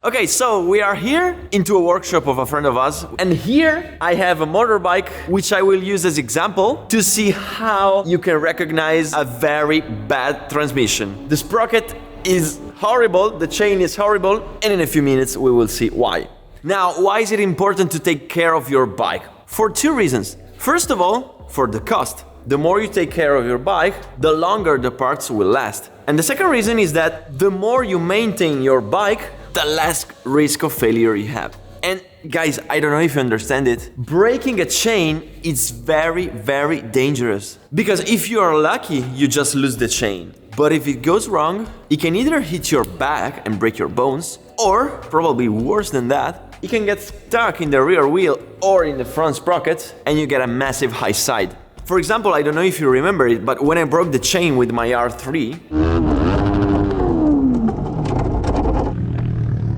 Okay, so we are here into a workshop of a friend of us, and here I have a motorbike which I will use as example to see how you can recognize a very bad transmission. The sprocket is horrible, the chain is horrible, and in a few minutes we will see why. Now, why is it important to take care of your bike? For two reasons. First of all, for the cost. The more you take care of your bike, the longer the parts will last. And the second reason is that the more you maintain your bike, the less risk of failure you have. And guys, I don't know if you understand it, breaking a chain is very, very dangerous. Because if you are lucky, you just lose the chain. But if it goes wrong, it can either hit your back and break your bones, or, probably worse than that, it can get stuck in the rear wheel or in the front sprocket and you get a massive high side. For example, I don't know if you remember it, but when I broke the chain with my R3,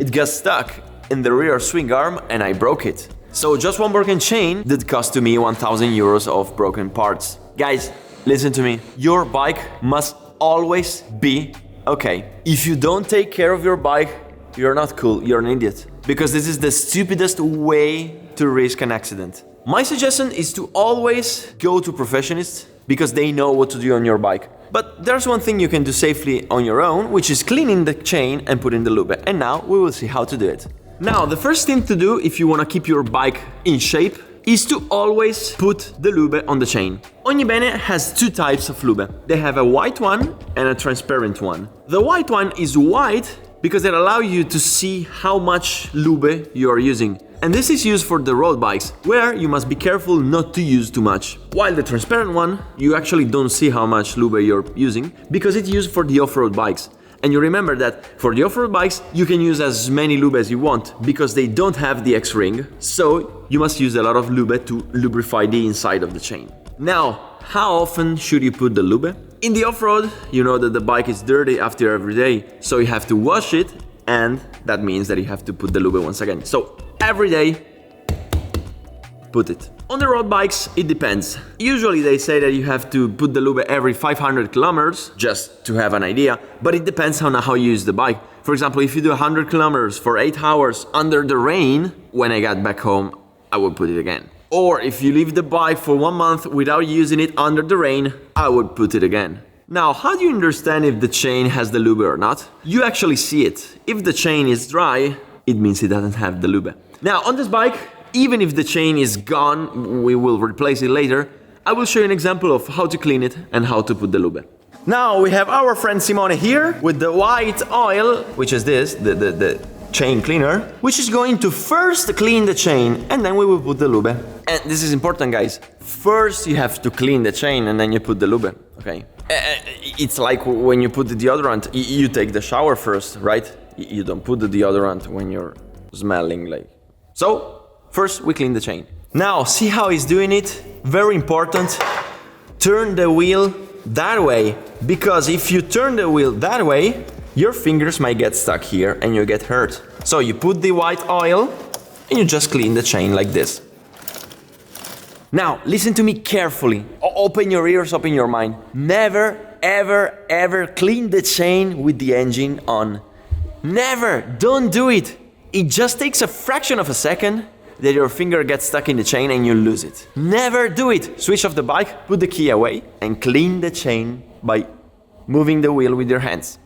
it got stuck in the rear swing arm and I broke it. So just one broken chain did cost to me 1,000 euros of broken parts. Guys, listen to me. Your bike must always be okay. If you don't take care of your bike, you're not cool, you're an idiot. Because this is the stupidest way to risk an accident. My suggestion is to always go to professionals because they know what to do on your bike. But there's one thing you can do safely on your own, which is cleaning the chain and putting the lube. And now we will see how to do it. Now, the first thing to do if you want to keep your bike in shape is to always put the lube on the chain. Ogni Bene has two types of lube. They have a white one and a transparent one. The white one is white because it allows you to see how much lube you are using. And this is used for the road bikes, where you must be careful not to use too much. While the transparent one, you actually don't see how much lube you're using, because it's used for the off-road bikes. And you remember that for the off-road bikes, you can use as many lube as you want, because they don't have the X-ring, so you must use a lot of lube to lubrify the inside of the chain. Now, how often should you put the lube? In the off-road, you know that the bike is dirty after every day, so you have to wash it, and that means that you have to put the lube once again. So every day, put it. On the road bikes, it depends. Usually they say that you have to put the lube every 500 kilometers, just to have an idea, but it depends on how you use the bike. For example, if you do 100 kilometers for 8 hours under the rain, when I got back home, I would put it again. Or if you leave the bike for 1 month without using it under the rain, I would put it again. Now, how do you understand if the chain has the lube or not? You actually see it. If the chain is dry, it means it doesn't have the lube. Now, on this bike, even if the chain is gone, we will replace it later, I will show you an example of how to clean it and how to put the lube. Now, we have our friend Simone here with the white oil, which is this, the chain cleaner, which is going to first clean the chain and then we will put the lube. And this is important, guys. First you have to clean the chain and then you put the lube, okay? It's like when you put the deodorant, you take the shower first, right? You don't put the deodorant when you're smelling like... So, first we clean the chain. Now, see how he's doing it? Very important. Turn the wheel that way, because if you turn the wheel that way, your fingers might get stuck here and you get hurt. So you put the white oil and you just clean the chain like this. Now, listen to me carefully. Open your ears, open your mind. Never, ever, ever clean the chain with the engine on. Never! Don't do it! It just takes a fraction of a second that your finger gets stuck in the chain and you lose it. Never do it! Switch off the bike, put the key away, and clean the chain by moving the wheel with your hands.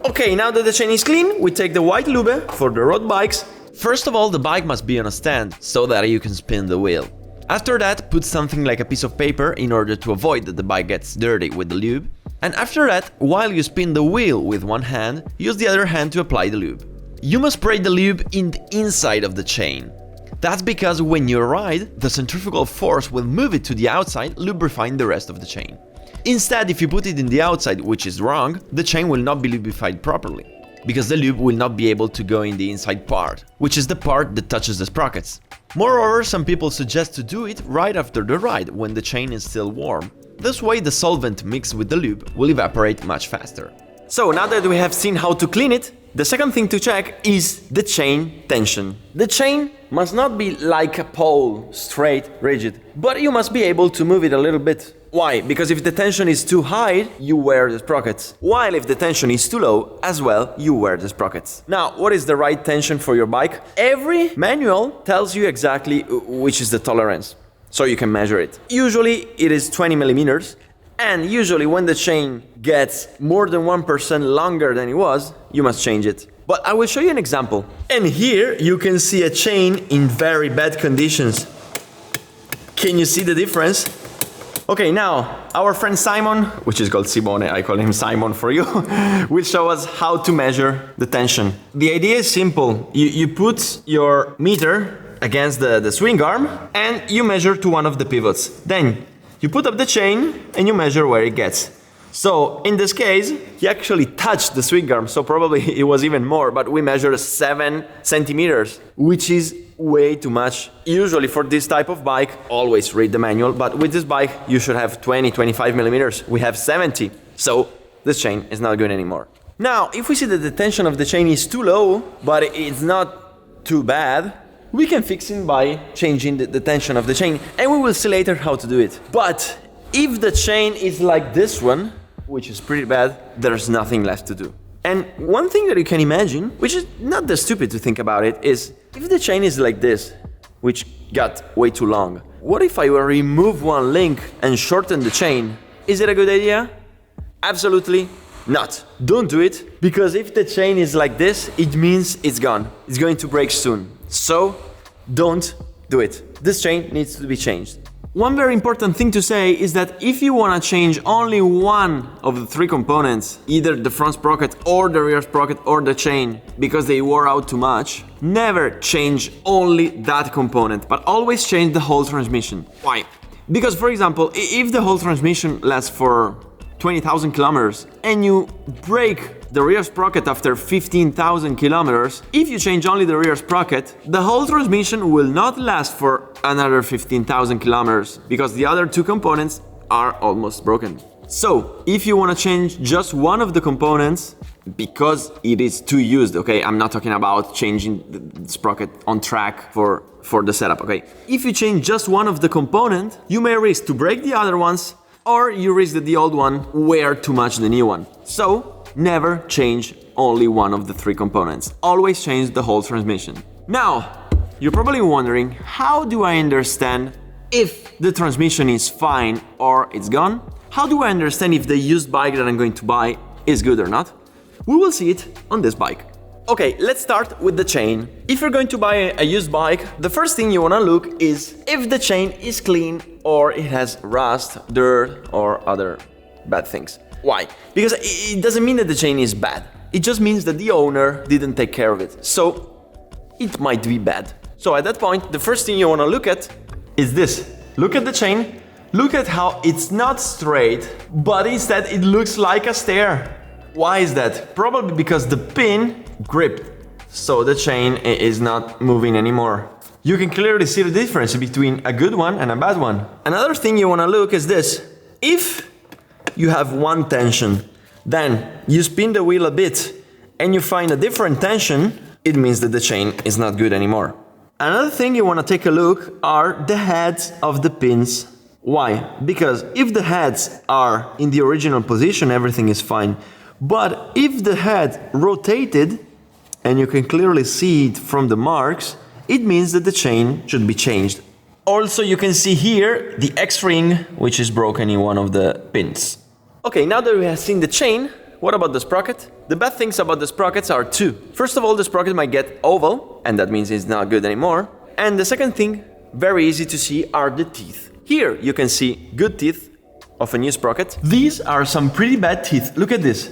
Okay, now that the chain is clean, we take the white lube for the road bikes. First of all, the bike must be on a stand so that you can spin the wheel. After that, put something like a piece of paper in order to avoid that the bike gets dirty with the lube. And after that, while you spin the wheel with one hand, use the other hand to apply the lube. You must spray the lube in the inside of the chain. That's because when you ride, the centrifugal force will move it to the outside, lubrifying the rest of the chain. Instead, if you put it in the outside, which is wrong, the chain will not be lubrified properly, because the lube will not be able to go in the inside part, which is the part that touches the sprockets. Moreover, some people suggest to do it right after the ride, when the chain is still warm. This way the solvent mixed with the lube will evaporate much faster. So now that we have seen how to clean it, the second thing to check is the chain tension. The chain must not be like a pole, straight, rigid, but you must be able to move it a little bit. Why? Because if the tension is too high, you wear the sprockets. While if the tension is too low, as well, you wear the sprockets. Now, what is the right tension for your bike? Every manual tells you exactly which is the tolerance, so you can measure it. Usually, it is 20 millimeters, and usually when the chain gets more than 1% longer than it was, you must change it. But I will show you an example. And here, you can see a chain in very bad conditions. Can you see the difference? Okay, now, our friend Simon, which is called Simone, I call him Simon for you, will show us how to measure the tension. The idea is simple. You put your meter against the swing arm and you measure to one of the pivots. Then you put up the chain and you measure where it gets. So in this case, he actually touched the swing arm, so probably it was even more, but we measured 7 centimeters, which is way too much. Usually for this type of bike, always read the manual, but with this bike, you should have 20, 25 millimeters. We have 70, so this chain is not good anymore. Now, if we see that the tension of the chain is too low, but it's not too bad, we can fix it by changing the tension of the chain, and we will see later how to do it. But if the chain is like this one, which is pretty bad, there's nothing left to do. And one thing that you can imagine, which is not that stupid to think about it, is if the chain is like this, which got way too long, what if I will remove one link and shorten the chain? Is it a good idea? Absolutely not. Don't do it, because if the chain is like this, it means it's gone. It's going to break soon. So don't do it. This chain needs to be changed. One very important thing to say is that if you want to change only one of the 3 components, either the front sprocket or the rear sprocket or the chain, because they wore out too much, never change only that component, but always change the whole transmission. Why? Because, for example, if the whole transmission lasts for 20,000 kilometers and you break the rear sprocket after 15,000 kilometers, if you change only the rear sprocket, the whole transmission will not last for another 15,000 kilometers because the other 2 components are almost broken. So, if you want to change just one of the components, because it is too used, okay, I'm not talking about changing the sprocket on track for the setup, okay? If you change just one of the components, you may risk to break the other ones, or you risk that the old one wear too much the new one. So, never change only one of the 3 components. Always change the whole transmission. Now, you're probably wondering, how do I understand if the transmission is fine or it's gone? How do I understand if the used bike that I'm going to buy is good or not? We will see it on this bike. Okay, let's start with the chain. If you're going to buy a used bike, the first thing you want to look is if the chain is clean or it has rust, dirt, or other bad things. Why? Because it doesn't mean that the chain is bad. It just means that the owner didn't take care of it. So it might be bad. So at that point, the first thing you want to look at is this. Look at the chain. Look at how it's not straight, but instead it looks like a stair. Why is that? Probably because the pin gripped, so the chain is not moving anymore. You can clearly see the difference between a good one and a bad one. Another thing you want to look is this. If you have one tension, then you spin the wheel a bit and you find a different tension, it means that the chain is not good anymore. Another thing you want to take a look are the heads of the pins. Why? Because if the heads are in the original position, everything is fine. But if the head rotated, and you can clearly see it from the marks, it means that the chain should be changed. Also, you can see here the X-ring, which is broken in one of the pins. Okay, now that we have seen the chain, what about the sprocket? The bad things about the sprockets are 2. First of all, the sprocket might get oval, and that means it's not good anymore. And the second thing, very easy to see, are the teeth. Here you can see good teeth of a new sprocket. These are some pretty bad teeth. Look at this.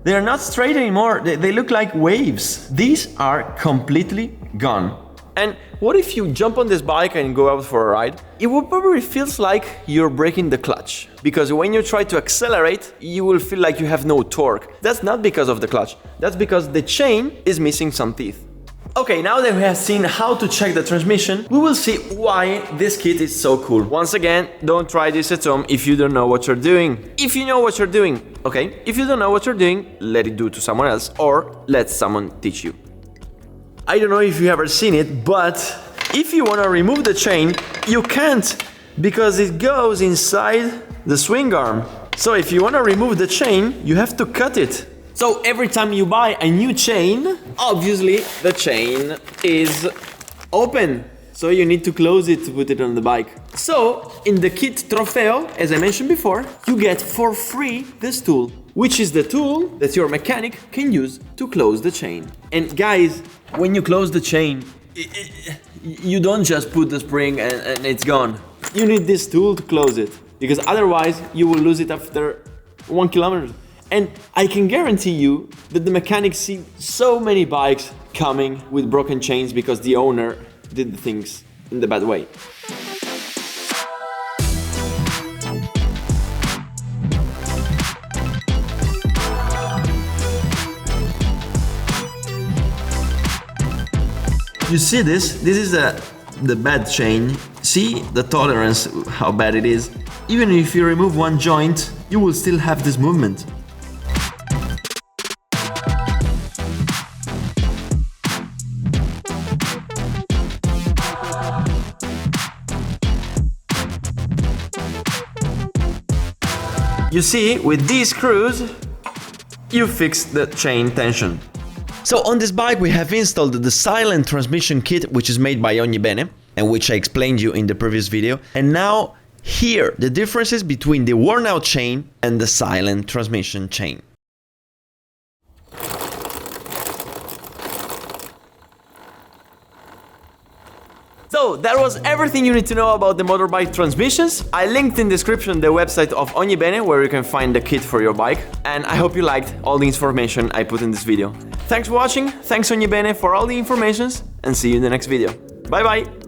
They are not straight anymore. They look like waves. These are completely gone. And what if you jump on this bike and go out for a ride? It will probably feels like you're breaking the clutch. Because when you try to accelerate, you will feel like you have no torque. That's not because of the clutch. That's because the chain is missing some teeth. Okay, now that we have seen how to check the transmission, we will see why this kit is so cool. Once again, don't try this at home if you don't know what you're doing. If you know what you're doing, okay? If you don't know what you're doing, let it do to someone else or let someone teach you. I don't know if you've ever seen it, but if you want to remove the chain, you can't because it goes inside the swing arm. So if you want to remove the chain, you have to cut it. So every time you buy a new chain, obviously the chain is open. So you need to close it to put it on the bike. So in the kit Trofeo, as I mentioned before, you get for free this tool, which is the tool that your mechanic can use to close the chain. And guys, when you close the chain, you don't just put the spring and it's gone. You need this tool to close it, because otherwise you will lose it after 1 kilometer. And I can guarantee you that the mechanics see so many bikes coming with broken chains because the owner did the things in the bad way. You see this? This is the bad chain. See the tolerance, how bad it is. Even if you remove one joint, you will still have this movement. You see, with these screws, you fix the chain tension. So on this bike we have installed the silent transmission kit, which is made by Ogni Bene, and which I explained you in the previous video. And now here, the differences between the worn out chain and the silent transmission chain. So that was everything you need to know about the motorbike transmissions. I linked in the description the website of Ogni Bene, where you can find the kit for your bike. And I hope you liked all the information I put in this video. Thanks for watching, thanks Ogni Bene for all the informations, and see you in the next video. Bye bye!